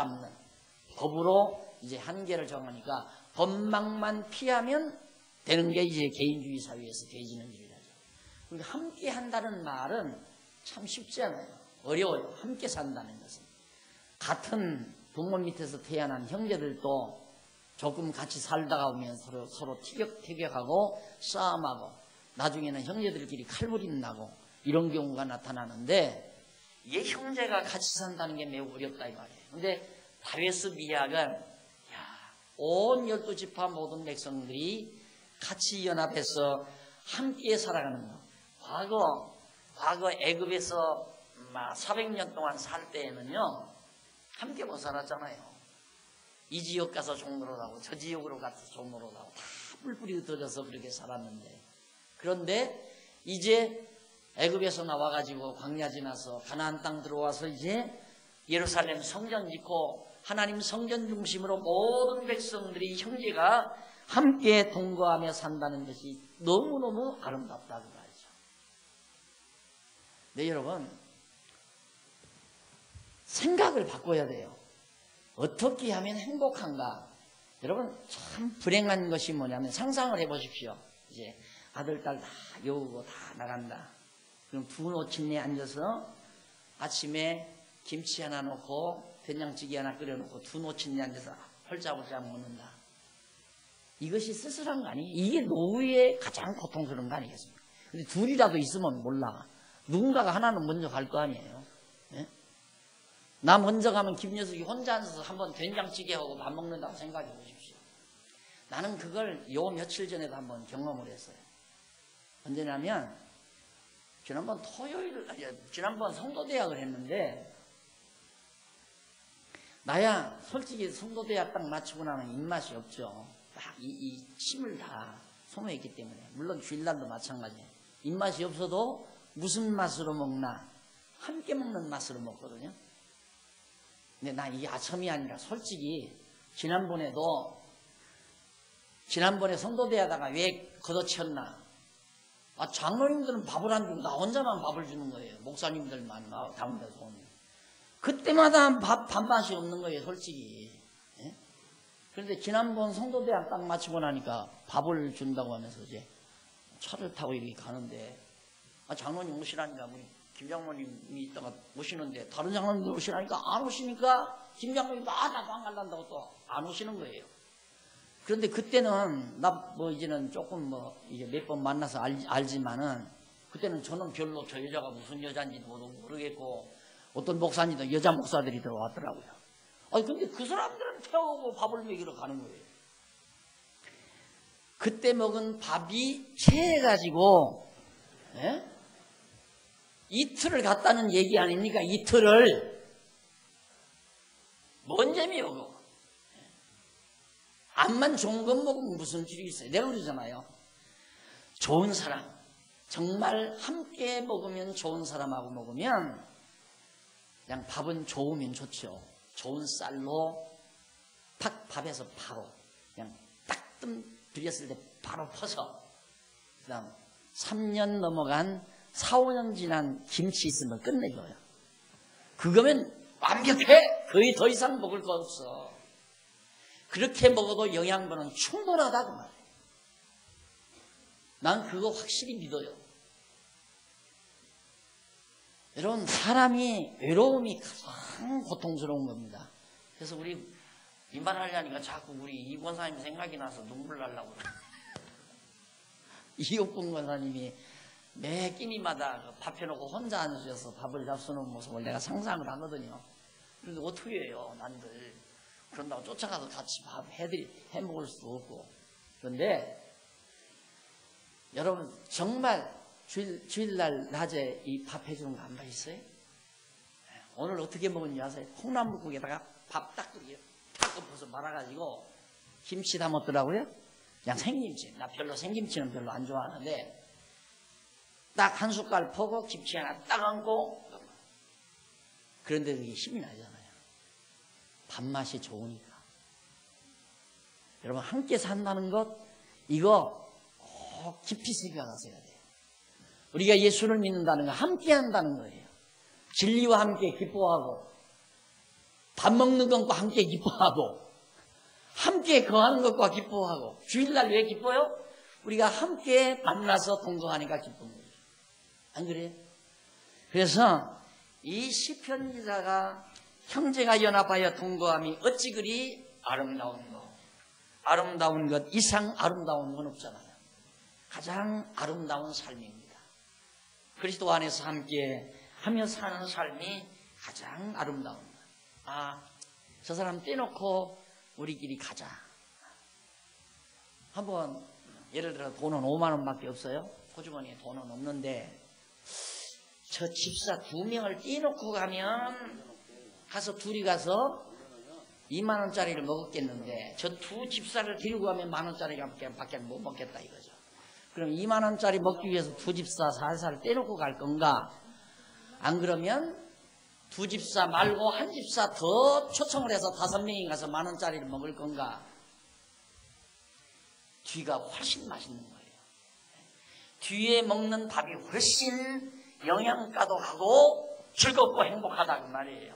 이제 한계를 정하니까 법망만 피하면 되는 게 이제 개인주의 사회에서 되어지는 일이라죠. 그러니까 함께 한다는 말은 참 쉽지 않아요. 어려워요. 함께 산다는 것은. 같은 부모 밑에서 태어난 형제들도 조금 같이 살다가 보면 서로 티격태격하고 싸움하고 나중에는 형제들끼리 칼부림 나고 이런 경우가 나타나는데, 이게 형제가 같이 산다는 게 매우 어렵다 이 말이에요. 근데 다윗의 미학은 온 12지파 모든 백성들이 같이 연합해서 함께 살아가는 거. 과거 애굽에서 400년 동안 살 때에는요, 함께 못 살았잖아요. 이 지역 가서 종노릇하고 저 지역으로 가서 종노릇하고 다 뿔뿔이 흩어져서 그렇게 살았는데, 그런데 이제 애굽에서 나와가지고 광야 지나서 가나안 땅 들어와서 이제 예루살렘 성전 짓고 하나님 성전 중심으로 모든 백성들이 형제가 함께 동거하며 산다는 것이 너무너무 아름답다고 말이죠. 네, 여러분, 생각을 바꿔야 돼요. 어떻게 하면 행복한가? 여러분, 참 불행한 것이 뭐냐면, 상상을 해보십시오. 이제 아들, 딸 다 여우고 다 나간다. 그럼 두 노침내에 앉아서 아침에 김치 하나 놓고 된장찌개 하나 끓여놓고 두 노침내에 앉아서 홀짝홀짝 먹는다. 이것이 쓸쓸한 거 아니에요? 이게 노후의 가장 고통스러운 거 아니겠습니까? 근데 둘이라도 있으면 몰라. 누군가가 하나는 먼저 갈 거 아니에요? 네? 나 먼저 가면 김여숙이 혼자 앉아서 한번 된장찌개하고 밥 먹는다고 생각해 보십시오. 나는 그걸 요 며칠 전에도 한번 경험을 했어요. 언제냐면 지난번 성도대학을 했는데, 나야 솔직히 성도대학 딱 마치고 나면 입맛이 없죠. 막 이 침을 다 소모했기 때문에. 물론 주일날도 마찬가지예요. 입맛이 없어도 무슨 맛으로 먹나? 함께 먹는 맛으로 먹거든요. 근데 나 이게 아첨이 아니라 솔직히 지난번에 성도대 하다가 왜 걷어쳤나? 장로님들은 밥을 안 주고 나 혼자만 밥을 주는 거예요. 목사님들만 가운데서 오면. 그때마다 밥맛이 없는 거예요, 솔직히. 예? 그런데 지난번 성도대학 딱 마치고 나니까 밥을 준다고 하면서 이제 차를 타고 여기 가는데, 장로님 오시라니까 우리 김 장로님이 있다가 오시는데, 다른 장로님들 오시라니까 안 오시니까 김 장로님도 나도 안 갈란다고 또 안 오시는 거예요. 그런데 그때는 이제는 조금 이제 몇 번 만나서 알지만은, 그때는 저는 별로 저 여자가 무슨 여자인지도 모르겠고, 어떤 목사님도 여자 목사들이 들어왔더라고요. 근데 그 사람들은 태우고 밥을 먹이러 가는 거예요. 그때 먹은 밥이 체해가지고, 예? 이틀을 갔다는 얘기 아닙니까? 이틀을. 뭔 재미요, 그거. 암만 좋은 것 먹으면 무슨 질이 있어요. 내가 그러잖아요. 좋은 사람, 정말 함께 먹으면 좋은 사람하고 먹으면 그냥 밥은 좋으면 좋죠. 좋은 쌀로 밥에서 바로 그냥 따끔 들였을 때 바로 퍼서, 그 다음 3년 넘어간 4, 5년 지난 김치 있으면 끝내줘요. 그거면 완벽해. 거의 더 이상 먹을 거 없어. 그렇게 먹어도 영양분은 충분하다 그 말이에요. 난 그거 확실히 믿어요. 여러분, 사람이 외로움이 가장 고통스러운 겁니다. 그래서 우리 이 말하려니까 자꾸 우리 이 권사님 생각이 나서 눈물 나려고 그래요. 이옥분 권사님이 매 끼니마다 밥 해놓고 혼자 앉으셔서 밥을 잡수는 모습을 내가 상상을 하거든요. 그런데 어떻게 해요, 난들. 그런다고 쫓아가서 같이 밥 해 먹을 수도 없고. 그런데 여러분 정말 주일날 낮에 이 밥 해주는 거 안 봐있어요? 오늘 어떻게 먹었는지 아세요? 콩나물국에다가 밥 딱 엎어서 말아가지고 김치 담았더라고요. 그냥 생김치. 나 별로 생김치는 별로 안 좋아하는데 딱 한 숟갈 퍼고 김치 하나 딱 얹고. 그런데 그게 힘이 나잖아요. 밥맛이 좋으니까. 여러분 함께 산다는 것 이거 꼭 깊이 생각하셔야 돼요. 우리가 예수를 믿는다는 건 함께 한다는 거예요. 진리와 함께 기뻐하고 밥 먹는 것과 함께 기뻐하고 함께 거하는 것과 기뻐하고. 주일날 왜 기뻐요? 우리가 함께 만나서 동거하니까 기쁜 거예요. 안 그래요? 그래서 이 시편 기자가 형제가 연합하여 동거함이 어찌 그리 아름다운 것. 아름다운 것 이상 아름다운 건 없잖아요. 가장 아름다운 삶입니다. 그리스도 안에서 함께 하며 사는 삶이 가장 아름다운 것. 아, 저 사람 떼놓고 우리끼리 가자. 한번 예를 들어 돈은 5만 원밖에 없어요. 호주머니에 돈은 없는데 저 집사 2명을 떼놓고 가면 둘이 가서 2만 원짜리를 먹었겠는데 저 두 집사를 데리고 가면 1만 원짜리밖에 못 먹겠다 이거죠. 그럼 2만 원짜리 먹기 위해서 두 집사 살살 떼놓고 갈 건가? 안 그러면 두 집사 말고 한 집사 더 초청을 해서 5명이 가서 1만 원짜리를 먹을 건가? 뒤가 훨씬 맛있는 거예요. 뒤에 먹는 밥이 훨씬 영양가도 하고 즐겁고 행복하다 그 말이에요.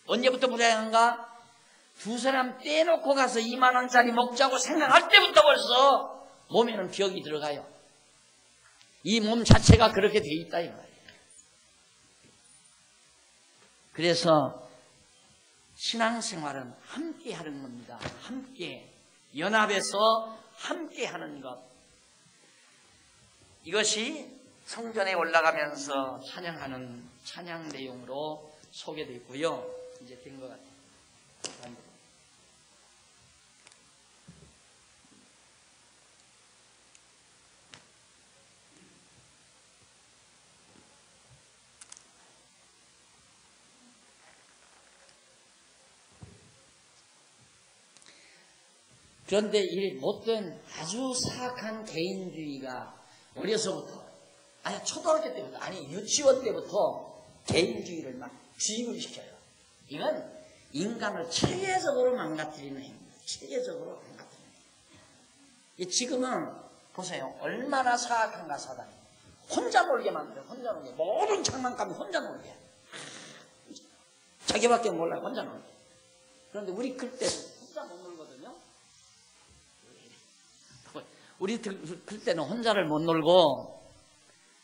언제부터 불행한가? 두 사람 떼놓고 가서 2만 원짜리 먹자고 생각할 때부터 벌써 몸에는 벽이 들어가요. 이 몸 자체가 그렇게 돼 있다 이 말이에요. 그래서 신앙생활은 함께 하는 겁니다. 함께 연합해서 함께 하는 것. 이것이 성전에 올라가면서 찬양하는 찬양 내용으로 소개되어 있고요. 이제 된 것 같아요. 그런데 이 못된 아주 사악한 개인주의가 어려서부터, 아니 초등학교 때부터, 아니 유치원 때부터 개인주의를 막 주입을 시켜요. 이건 인간을 체계적으로 망가뜨리는 행위입니다. 체계적으로 망가뜨리는 행위. 지금은 보세요. 얼마나 사악한가 사단이. 혼자 놀게 만들어요. 혼자 놀게. 모든 장난감이 혼자 놀게. 자기밖에 몰라요. 혼자 놀게. 그런데 우리 클 때 혼자 못 놀거든요. 우리 클 때는 혼자를 못 놀고,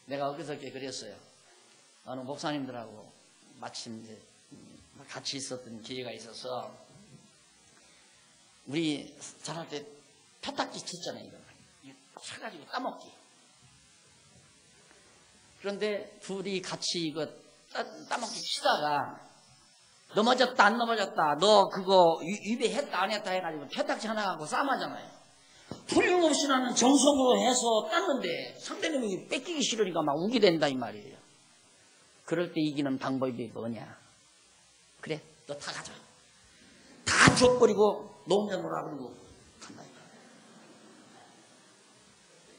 내가 엊그저께 그랬어요. 어느 목사님들하고 마침 이제 같이 있었던 기회가 있어서, 우리 자랄 때 펴딱지 쳤잖아요. 이거 사가지고 따먹기. 그런데 둘이 같이 이거 따먹기 치다가 넘어졌다 안 넘어졌다, 너 그거 위배했다 안 했다 해가지고 펴딱지 하나 갖고 싸움하잖아요. 풀림없이 나는 정성으로 해서 땄는데 상대님이 뺏기기 싫으니까 막 우기 된다 이 말이에요. 그럴 때 이기는 방법이 뭐냐? 그래, 너 다 가져. 다 줘버리고 너 혼자 놀아. 그러고 간다.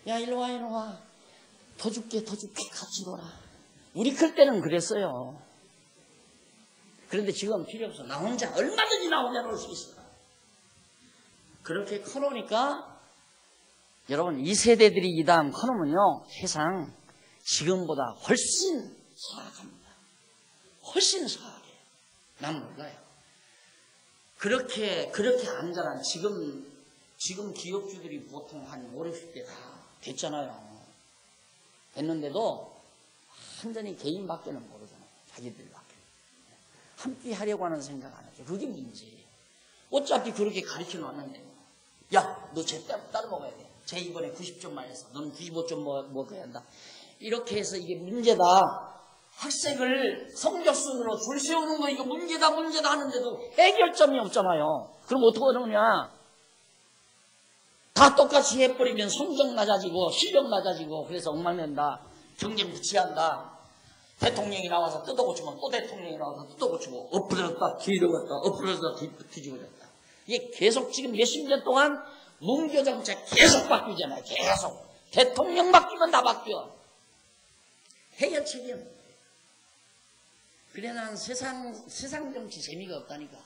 야, 일로 와, 일로 와. 더 줄게, 같이 놀아. 우리 클 때는 그랬어요. 그런데 지금 필요 없어. 나 혼자, 얼마든지 나 혼자 놀 수 있어. 그렇게 커놓으니까, 여러분, 이 세대들이 이 다음 커놓으면요, 세상 지금보다 훨씬 사악합니다. 훨씬 사악해요. 난 몰라요. 그렇게 안전한 지금 기업주들이 보통 한 5, 60대 다 됐잖아요. 됐는데도 완전히 개인밖에는 모르잖아요. 자기들밖에. 함께 하려고 하는 생각 안 하죠. 그게 문제예요. 어차피 그렇게 가르쳐 놨는데, 야, 너 쟤 따로 먹어야 돼. 쟤 이번에 90점 맞았어. 너는 95점 먹어야 한다. 이렇게 해서 이게 문제다 학생을 성적순으로 줄 세우는 거 이거 문제다 하는데도 해결점이 없잖아요. 그럼 어떻게 하느냐? 다 똑같이 해버리면 성적 낮아지고 실력 낮아지고 그래서 엉망된다. 경쟁 무치한다. 대통령이 나와서 뜯어고치면 또 대통령이 나와서 뜯어고치고 엎어졌다 뒤집어졌다 엎어졌다 뒤집어졌다. 이게 계속 지금 몇십 년 동안 문교정책 계속 바뀌잖아요. 계속. 대통령 바뀌면 다 바뀌어. 해결책이 없는 거예요. 그래 난 세상 정치 재미가 없다니까.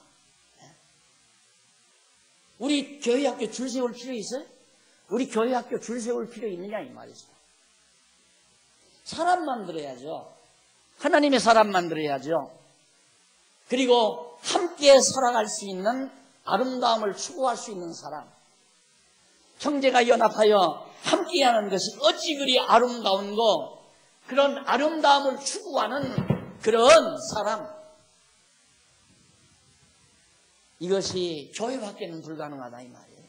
우리 교회학교 줄 세울 필요 있어요? 우리 교회학교 줄 세울 필요 있느냐 이 말이죠. 사람 만들어야죠. 하나님의 사람 만들어야죠. 그리고 함께 살아갈 수 있는 아름다움을 추구할 수 있는 사람. 형제가 연합하여 함께하는 것이 어찌 그리 아름다운 거. 그런 아름다움을 추구하는 그런 사람. 이것이 교회밖에는 불가능하다 이 말이에요.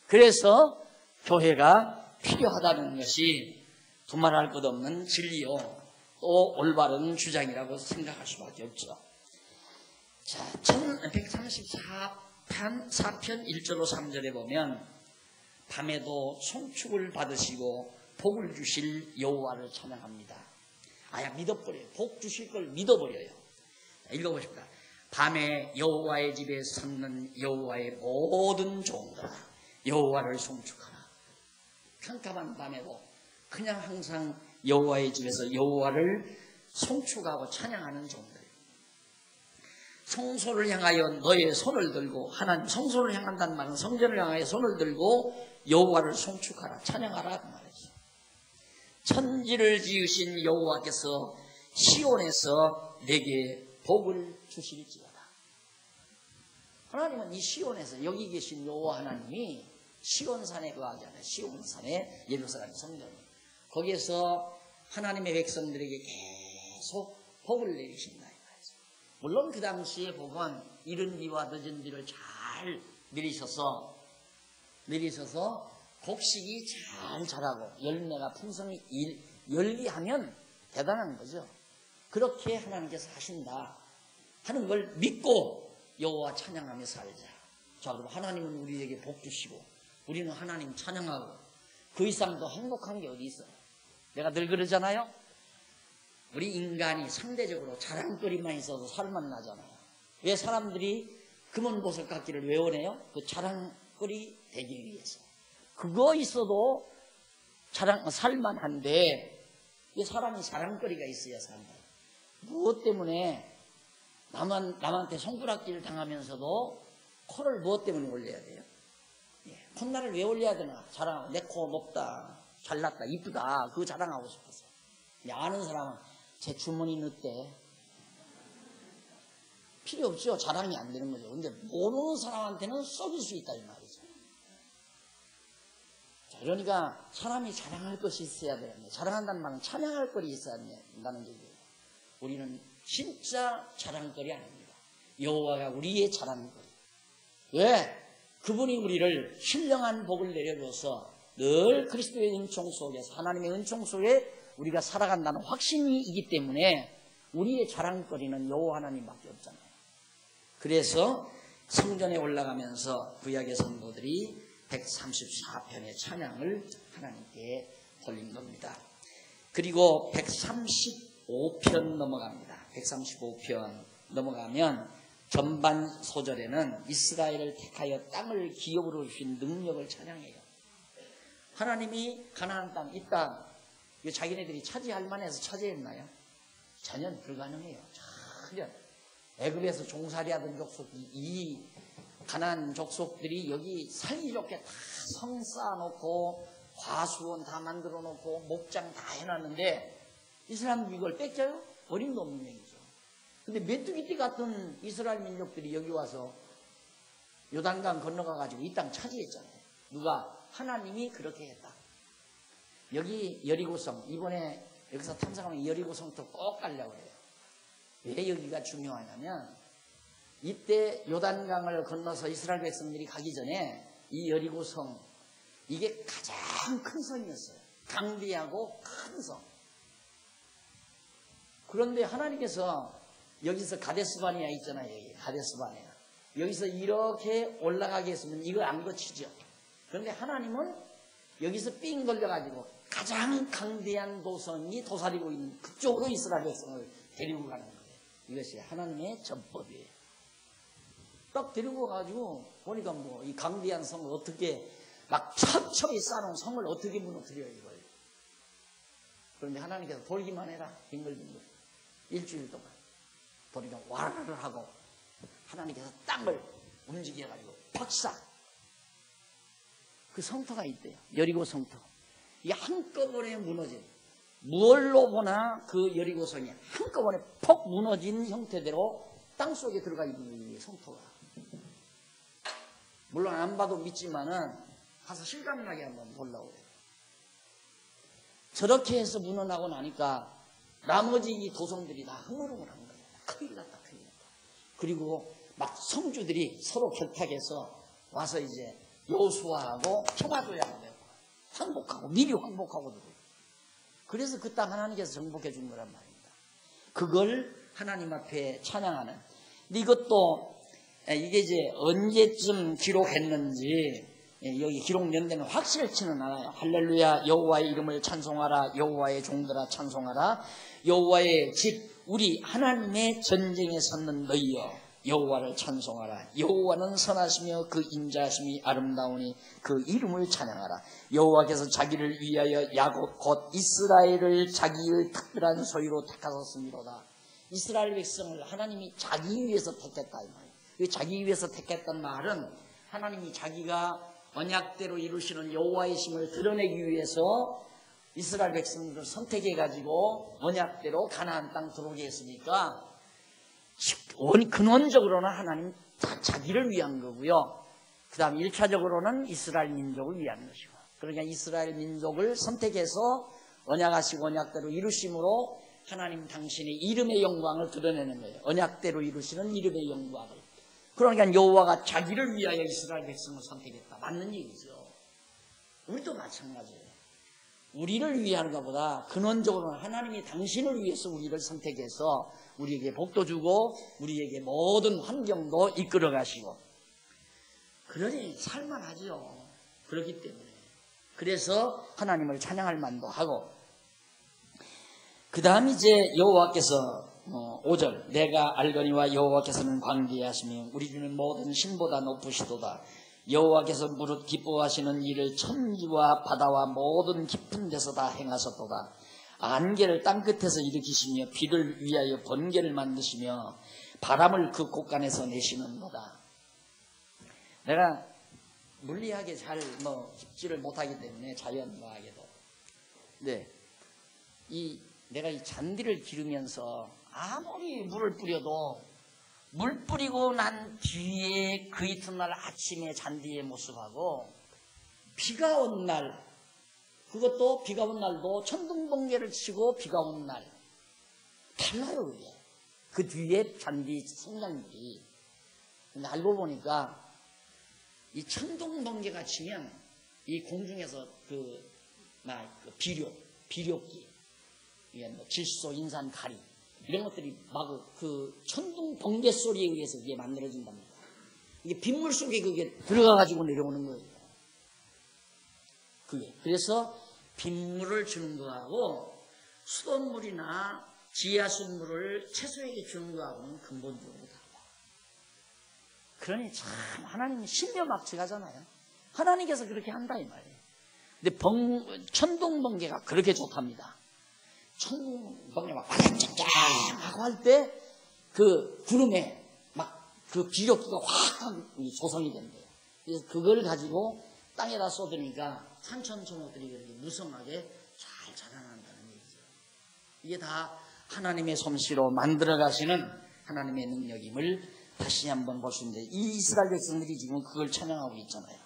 그래서 교회가 필요하다는 것이 두말할 것 없는 진리요 또 올바른 주장이라고 생각할 수밖에 없죠. 자, 1134편 1절로 3절에 보면 밤에도 송축을 받으시고 복을 주실 여호와를 찬양합니다. 아야 믿어버려요. 복 주실 걸 믿어버려요. 읽어보십시다. 밤에 여호와의 집에 삼는 여호와의 모든 종들아 여호와를 송축하라. 캄캄한 밤에도 그냥 항상 여호와의 집에서 여호와를 송축하고 찬양하는 종들. 성소를 향하여 너의 손을 들고 하나님 성소를 향한다는 말은 성전을 향하여 손을 들고 여호와를 송축하라 찬양하라 그 말이죠. 천지를 지으신 여호와께서 시온에서 내게 복을 주실지어다. 하나님은 이 시온에서 여기 계신 여호와 하나님이 시온산에 거하잖아요. 시온산에 예루살렘 성전 거기에서 하나님의 백성들에게 계속 복을 내리신다. 물론 그 당시에 복은 이른 비와 늦은 비를 잘 내리셔서 곡식이 잘 자라고 열매가 풍성히 열리하면 대단한 거죠. 그렇게 하나님께서 하신다 하는 걸 믿고 여호와 찬양하며 살자. 자, 그럼 하나님은 우리에게 복 주시고 우리는 하나님 찬양하고 그 이상 더 행복한 게 어디 있어요? 내가 늘 그러잖아요. 우리 인간이 상대적으로 자랑거리만 있어도 살만 나잖아요. 왜 사람들이 금은보석 갖기를 왜 원해요? 그 자랑거리 되기 위해서. 그거 있어도 살만한데 왜 사람이 자랑거리가 있어야 산다. 무엇 때문에 남한테 손가락질 당하면서도 코를 무엇 때문에 올려야 돼요? 콧날을 왜 올려야 되나? 자랑하고 내 코 높다, 잘났다, 이쁘다 그거 자랑하고 싶어서. 아는 사람은 제 주머니 넣대. 필요 없죠. 자랑이 안 되는 거죠. 근데 모르는 사람한테는 쏘줄 수 있다 이 말이죠. 자, 그러니까 사람이 자랑할 것이 있어야 되는데 자랑한다는 말은 찬양할 것이 있어야 된다는 얘기예요. 우리는 진짜 자랑거리 아닙니다. 여호와가 우리의 자랑거리. 왜? 그분이 우리를 신령한 복을 내려줘서 늘 그리스도의 은총 속에서 하나님의 은총 속에 우리가 살아간다는 확신이기 때문에 우리의 자랑거리는 여호와 하나님밖에 없잖아요. 그래서 성전에 올라가면서 구약의 성도들이 134편의 찬양을 하나님께 돌린 겁니다. 그리고 135편 넘어갑니다. 135편 넘어가면 전반 소절에는 이스라엘을 택하여 땅을 기업으로 주신 능력을 찬양해요. 하나님이 가나안 땅, 이 땅 이거 자기네들이 차지할 만해서 차지했나요? 전혀 불가능해요. 전혀. 애굽에서 종살이하던 족속이 이 가나안 족속들이 여기 살기 좋게 다 성 쌓아놓고 과수원 다 만들어놓고 목장 다 해놨는데 이 사람들이 이걸 뺏겨요? 어림도 없는 얘기죠. 근데 메뚜기띠 같은 이스라엘 민족들이 여기 와서 요단강 건너가가지고 이 땅 차지했잖아요. 누가? 하나님이 그렇게 했다. 여기 여리고성, 이번에 여기서 탐색하면 여리고성도 꼭 가려고 해요. 왜 여기가 중요하냐면 이때 요단강을 건너서 이스라엘 백성들이 가기 전에 이 여리고성 이게 가장 큰 성이었어요. 강대하고 큰 성. 그런데 하나님께서 여기서 가데스바네아 있잖아요. 여기 가데스바네아. 여기서 이렇게 올라가게 했으면 이거 안 거치죠. 그런데 하나님은 여기서 삥 걸려가지고 가장 강대한 도성이 도사리고 있는 그쪽으로 이스라엘 백성을 데리고 가는 거예요. 이것이 하나님의 전법이에요. 딱 데리고 가가지고 보니까 뭐 이 강대한 성을 어떻게 막 첩첩이 쌓아놓은 성을 어떻게 무너뜨려요 이걸. 그런데 하나님께서 돌기만 해라. 빙글빙글. 일주일 동안 돌이가 와르르 하고 하나님께서 땅을 움직여가지고 박사 그 성터가 있대요. 여리고 성터. 이게 한꺼번에 무너진, 무얼로 보나 그 여리고성이 한꺼번에 폭 무너진 형태대로 땅속에 들어가 있는 이 성터가. 물론 안 봐도 믿지만은 가서 실감나게 한번 보려고 해요. 저렇게 해서 무너나고 나니까 나머지 이 도성들이 다 흐물흐물한 거예요. 큰일 났다, 큰일 났다. 그리고 막 성주들이 서로 결탁해서 와서 이제 여호수아하고 평화조약을 맺고 항복하고 미리 항복하고 들어요. 그래서 그 땅 하나님께서 정복해 준 거란 말입니다. 그걸 하나님 앞에 찬양하는. 근데 이것도 이게 이제 언제쯤 기록했는지 여기 기록 연대는 확실치는 않아요. 할렐루야 여호와의 이름을 찬송하라. 여호와의 종들아 찬송하라. 여호와의 집 우리 하나님의 전쟁에 섰는 너희여 여호와를 찬송하라. 여호와는 선하시며 그 인자하심이 아름다우니 그 이름을 찬양하라. 여호와께서 자기를 위하여 야곱 곧 이스라엘을 자기의 특별한 소유로 택하셨습니다. 이스라엘 백성을 하나님이 자기 위해서 택했다 이 말이에요. 자기 위해서 택했단 말은 하나님이 자기가 언약대로 이루시는 여호와의 심을 드러내기 위해서 이스라엘 백성들을 선택해가지고 언약대로 가나안 땅 들어오게 했으니까 근원적으로는 하나님 자기를 위한 거고요. 그 다음 1차적으로는 이스라엘 민족을 위한 것이고, 그러니까 이스라엘 민족을 선택해서 언약하시고 언약대로 이루심으로 하나님 당신의 이름의 영광을 드러내는 거예요. 언약대로 이루시는 이름의 영광을. 그러니까 여호와가 자기를 위하여 이스라엘 백성을 선택했다. 맞는 얘기죠. 우리도 마찬가지예요. 우리를 위한 것보다 근원적으로는 하나님이 당신을 위해서 우리를 선택해서 우리에게 복도 주고 우리에게 모든 환경도 이끌어 가시고 그러니 살만하죠. 그렇기 때문에 그래서 하나님을 찬양할 만도 하고, 그 다음 이제 여호와께서 5절 내가 알거니와 여호와께서는 광대하시며 우리 주는 모든 신보다 높으시도다. 여호와께서 무릇 기뻐하시는 일을 천지와 바다와 모든 깊은 데서 다 행하셨도다. 안개를 땅끝에서 일으키시며 비를 위하여 번개를 만드시며 바람을 그 곳간에서 내시는도다. 내가 물리하게 잘 짚지를 못하기 때문에 자연과학에도 근데 내가 이 잔디를 기르면서 아무리 물을 뿌려도 물 뿌리고 난 뒤에 그 이튿날 아침에 잔디의 모습하고 비가 온 날, 그것도 비가 온 날도 천둥번개를 치고 비가 온 날 달라요. 그게 그 뒤에 잔디 성장들이. 근데 알고 보니까 이 천둥번개가 치면 이 공중에서 비료기 이게 질소, 인산, 가리 이런 것들이 막 그 천둥 번개 소리에 의해서 이게 만들어진답니다. 이게 빗물 속에 그게 들어가가지고 내려오는 거예요. 그게. 그래서 빗물을 주는 거하고 수돗물이나 지하수물을 채소에게 주는 거하고는 근본적으로 달라. 그러니 참 하나님이 신묘막측하잖아요. 하나님께서 그렇게 한다 이 말이에요. 근데 천둥 번개가 그렇게 좋답니다. 천둥번개 막 와장창 하고 할 때 그 구름에 막 그 비료기가 확 조성이 된대요. 그래서 그걸 가지고 땅에다 쏟으니까 산천초목들이 그렇게 무성하게 잘 자라난다는 얘기죠. 이게 다 하나님의 솜씨로 만들어 가시는 하나님의 능력임을 다시 한번 볼 수 있는데 이 이스라엘 백성들이 지금 그걸 찬양하고 있잖아요.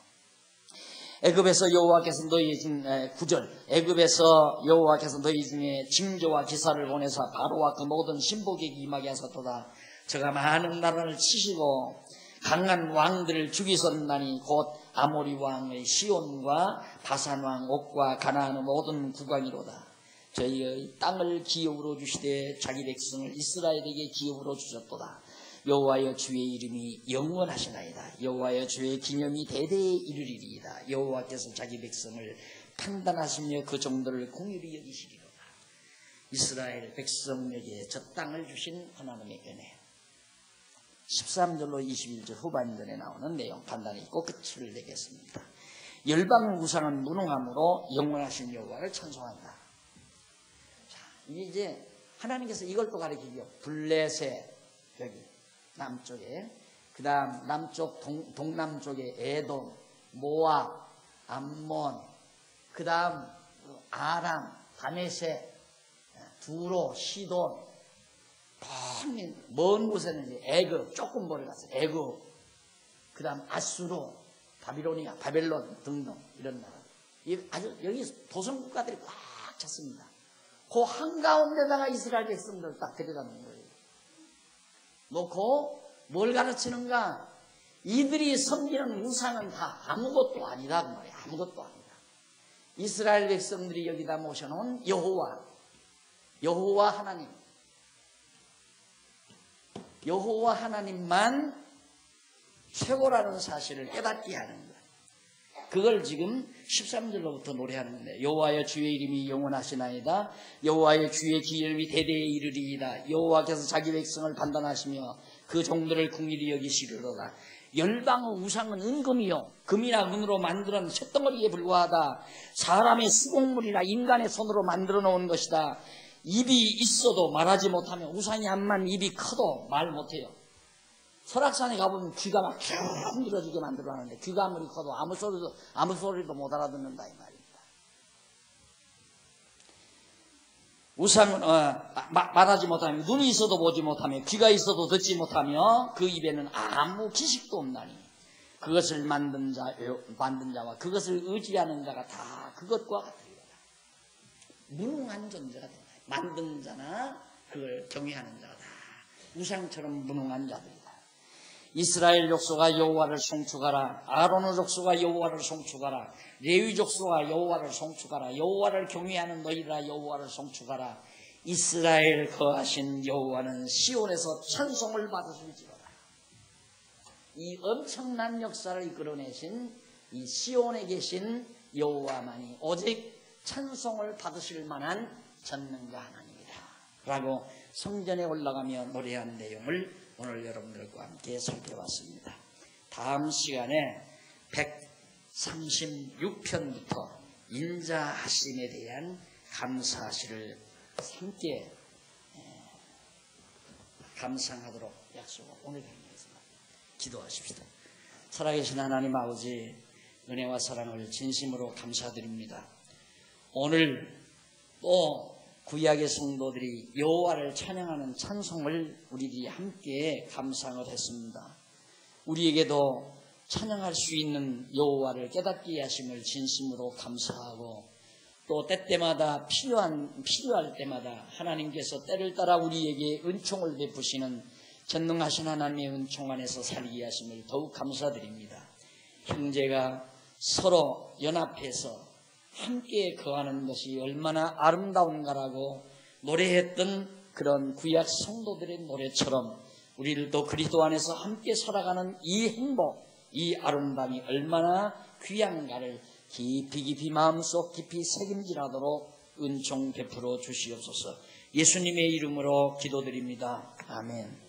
애굽에서 여호와께서 너희 중 9절 애굽에서 여호와께서 너희 중에 징조와 기사를 보내사 바로와 그 모든 신복에게 임하게 하셨도다. 저가 많은 나라를 치시고 강한 왕들을 죽이셨나니 곧 아모리 왕의 시온과 바산 왕 옥과 가나안의 모든 국왕이로다. 저희의 땅을 기업으로 주시되 자기 백성을 이스라엘에게 기업으로 주셨도다. 여호와여 주의 이름이 영원하시나이다. 여호와여 주의 기념이 대대에 이르리이다. 여호와께서 자기 백성을 판단하시며 그 종들을 공의히 여기시리로다. 이스라엘 백성에게 저 땅을 주신 하나님의 은혜. 13절로 21절 후반전에 나오는 내용 간단히 읽고 끝을 내겠습니다. 열방의 우상은 무능함으로 영원하신 여호와를 찬송한다. 자, 이제 하나님께서 이걸 또 가르치죠. 블레셋 여기 남쪽에, 그 다음 남쪽 동남쪽에 에돔, 모압, 암몬, 그 다음 아람, 다메섹, 두로, 시돈, 먼 곳에는 이제 애굽, 조금 멀리 갔어요. 애굽, 그 다음 아수르, 바빌로니아, 바벨론 등등 이런 나라. 아주 여기 도성 국가들이 꽉 찼습니다. 그 한가운데다가 이스라엘 백성들을 딱 데려가는 거예요. 놓고 뭘 가르치는가? 이들이 섬기는 우상은 다 아무것도 아니다 그 말이에요. 아무것도 아니다. 이스라엘 백성들이 여기다 모셔놓은 여호와 하나님, 여호와 하나님만 최고라는 사실을 깨닫게 하는 거예요. 그걸 지금 13절로부터 노래하는 건데, 여호와여 주의 이름이 영원하시나이다. 여호와여 주의 기름이 대대에 이르리이다. 여호와께서 자기 백성을 판단하시며 그 종들을 궁일히 여기시리로다. 열방의 우상은 은금이요, 금이나 은으로 만들어낸 쇳덩어리에 불과하다. 사람의 수공물이나 인간의 손으로 만들어 놓은 것이다. 입이 있어도 말하지 못하며, 우상이 암만 입이 커도 말 못해요. 설악산에 가보면 귀가 막 쭉 늘어지게 만들어놨는데, 귀가 아무리 커도 아무 소리도 못 알아듣는다 이 말입니다. 우상은 말하지 못하며, 눈이 있어도 보지 못하며, 귀가 있어도 듣지 못하며, 그 입에는 아무 기식도 없나니 그것을 만든 자와 그것을 의지하는 자가 다 그것과 같으리라. 무능한 존재가 된다. 만든 자나 그걸 경외하는 자가 다 우상처럼 무능한 자들이다. 이스라엘 족속아 여호와를 송축하라. 아론의 족속아 여호와를 송축하라. 레위 족속아 여호와를 송축하라. 여호와를 경외하는 너희라 여호와를 송축하라. 이스라엘 거하신 여호와는 시온에서 찬송을 받으실지로다. 이 엄청난 역사를 이끌어내신 이 시온에 계신 여호와만이 오직 찬송을 받으실 만한 전능자 하나님이다 라고 성전에 올라가며 노래한 내용을 오늘 여러분들과 함께 살펴봤습니다. 다음 시간에 136편부터 인자하심에 대한 감사시를 함께 감상하도록 약속하고 오늘 강의에서 기도하십시다. 살아계신 하나님 아버지, 은혜와 사랑을 진심으로 감사드립니다. 오늘 또 구약의 성도들이 여호와를 찬양하는 찬송을 우리들이 함께 감상을 했습니다. 우리에게도 찬양할 수 있는 여호와를 깨닫게 하심을 진심으로 감사하고, 또 때때마다 필요할 때마다 하나님께서 때를 따라 우리에게 은총을 베푸시는 전능하신 하나님의 은총 안에서 살게 하심을 더욱 감사드립니다. 형제가 서로 연합해서 함께 거하는 것이 얼마나 아름다운가라고 노래했던 그런 구약 성도들의 노래처럼 우리들도 그리스도 안에서 함께 살아가는 이 행복, 이 아름다움이 얼마나 귀한가를 깊이 마음속 깊이 새김질하도록 은총 베풀어 주시옵소서. 예수님의 이름으로 기도드립니다. 아멘.